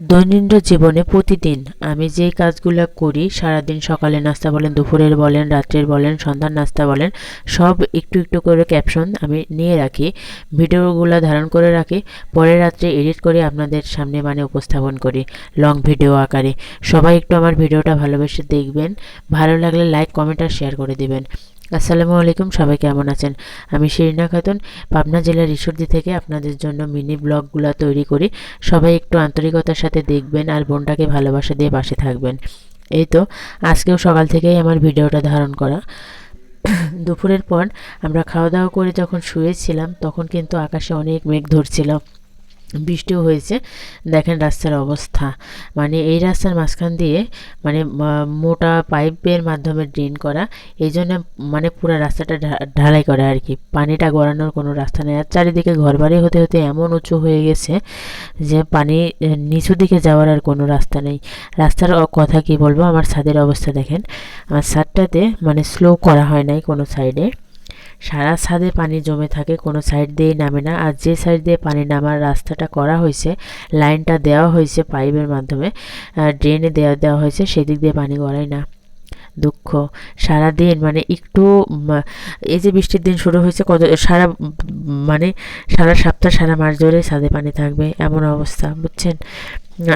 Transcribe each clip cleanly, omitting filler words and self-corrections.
দৈনন্দিন জীবনে প্রতিদিন আমি যেই কাজগুলো করি সারাদিন সকালে নাস্তা বলেন, দুপুরের বলেন, রাত্রের বলেন, সন্ধ্যার নাস্তা বলেন, সব একটু একটু করে ক্যাপশন আমি নিয়ে রাখি, ভিডিওগুলো ধারণ করে রাখি, পরের রাত্রে এডিট করে আপনাদের সামনে উপস্থাপন করি লং ভিডিও আকারে। সবাই একটু আমার ভিডিওটা ভালোবেসে দেখবেন, ভালো লাগলে লাইক, কমেন্ট আর শেয়ার করে দিবেন। আসসালামু আলাইকুম, সবাই কেমন আছেন? আমি শিরিনা খাতুন, পাবনা জেলার ঈশ্বরদী থেকে আপনাদের জন্য মিনি ব্লগগুলো তৈরি করি। সবাই একটু আন্তরিকতার সাথে দেখবেন আর বোনটাকে ভালোবাসা দিয়ে পাশে থাকবেন। এই তো আজকেও সকাল থেকেই আমার ভিডিওটা ধারণ করা। দুপুরের পর আমরা খাওয়া দাওয়া করে যখন শুয়েছিলাম তখন কিন্তু আকাশে অনেক মেঘ ধরছিল, বৃষ্টিও হয়েছে। দেখেন রাস্তার অবস্থা, এই রাস্তার মাঝখান দিয়ে মোটা পাইপের মাধ্যমে ড্রেন করা, এই জন্য পুরো রাস্তাটা ঢালাই করা আর কি, পানিটা গড়ানোর কোনো রাস্তা নেই। আর চারিদিকে ঘরবাড়ি হতে হতে এমন উঁচু হয়ে গেছে যে পানি নিচু দিকে যাওয়ার আর কোনো রাস্তা নেই। রাস্তার কথা কি বলবো, আমার ছাদের অবস্থা দেখেন। আমার ছাদটাতে স্লো করা হয় নাই কোনো সাইডে, সারা ছাদে পানি জমে থাকে, কোনো সাইড দিয়ে নামে না। আর যে সাইড দিয়ে পানি নামার রাস্তাটা করা হয়েছে, লাইনটা দেওয়া হয়েছে পাইপের মাধ্যমে, ড্রেনে দেওয়া হয়েছে, সেদিক দিয়ে পানি গড়ায় না। দুঃখ, সারাদিন একটু এই যে বৃষ্টির দিন শুরু হয়েছে, কত সারা সারা সপ্তাহ সারা মাস ধরে ছাদে পানি থাকবে এমন অবস্থা, বুঝছেন?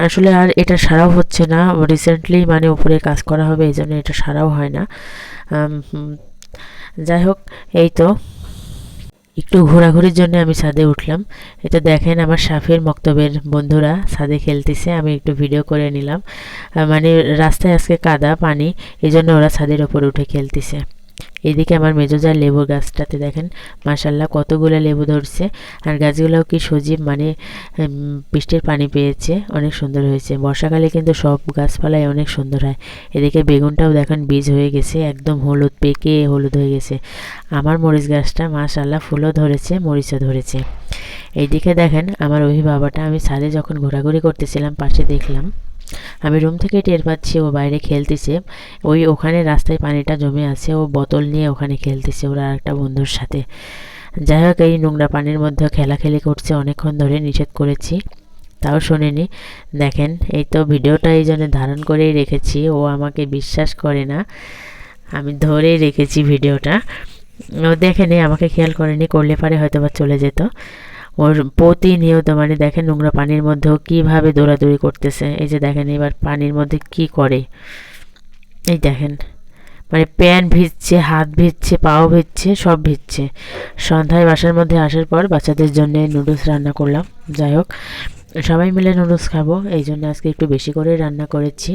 আসলে আর এটা সারাও হচ্ছে না, রিসেন্টলি উপরে কাজ করা হবে, এই জন্য এটা সারাও হয় না। যাই হোক, এই তো একটু ঘোরাঘুরির জন্য আমি ছাদে উঠলাম। এটা দেখেন আমার সাফের মক্তবের বন্ধুরা ছাদে খেলতেছে, আমি একটু ভিডিও করে নিলাম। রাস্তায় আজকে কাদা পানি, এই জন্য ওরা ছাদের ওপর উঠে খেলতেছে। এদিকে আমার মেজোজার লেবুর গাছটাতে দেখেন মাশাল্লাহ কতগুলো লেবু ধরছে, আর গাছগুলোও কি সজীব, বৃষ্টির পানি পেয়েছে, অনেক সুন্দর হয়েছে। বর্ষাকালে কিন্তু সব গাছপালাই অনেক সুন্দর হয়। এদিকে বেগুনটাও দেখেন বীজ হয়ে গেছে, একদম হলুদ, পেকে হলুদ হয়ে গেছে। আমার মরিচ গাছটা মাশাল্লাহ ফুলও ধরেছে, মরিচও ধরেছে। এইদিকে দেখেন আমার বাবাটা, আমি ছাদে যখন ঘোরাঘুরি করতেছিলাম পাশে দেখলাম, আমি রুম থেকে টের পাচ্ছি ও বাইরে খেলতেছে। ওখানে রাস্তায় পানিটা জমে আছে, ও বোতল নিয়ে ওখানে খেলতেছে ওরা আরেকটা বন্ধুর সাথে। যাই হোক, এই নোংরা পানির মধ্যে খেলাখেলি করছে, অনেকক্ষণ ধরে নিষেধ করেছি, তাও শোনেনি। দেখেন এই তো ভিডিওটা এই জন্য ধারণ করেই রেখেছি, ও আমাকে বিশ্বাস করে না, আমি ধরেই রেখেছি ভিডিওটা। ও দেখেনি, আমাকে খেয়াল করেনি, করলে পারে হয়তো বা চলে যেত। ওর প্রতিনিয়ত দেখেন নোংরা পানির মধ্যেও কীভাবে দৌড়াদৌড়ি করতেছে। এই যে দেখেন এবার পানির মধ্যে কি করে, এই দেখেন প্যান্ট ভিজছে, হাত ভিজছে, পাও ভিজছে, সব ভিজছে। সন্ধ্যায় বাসার মধ্যে আসার পর বাচ্চাদের জন্য নুডলস রান্না করলাম। যাই হোক, সবাই মিলে নুডলস খাবো, এই জন্য আজকে একটু বেশি করে রান্না করেছি।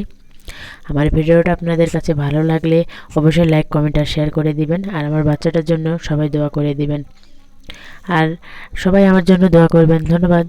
আমার ভিডিওটা আপনাদের কাছে ভালো লাগলে অবশ্যই লাইক, কমেন্ট আর শেয়ার করে দিবেন। আর আমার বাচ্চাটার জন্য সবাই দোয়া করে দিবেন, আর সবাই আমার জন্য দোয়া করবেন। ধন্যবাদ।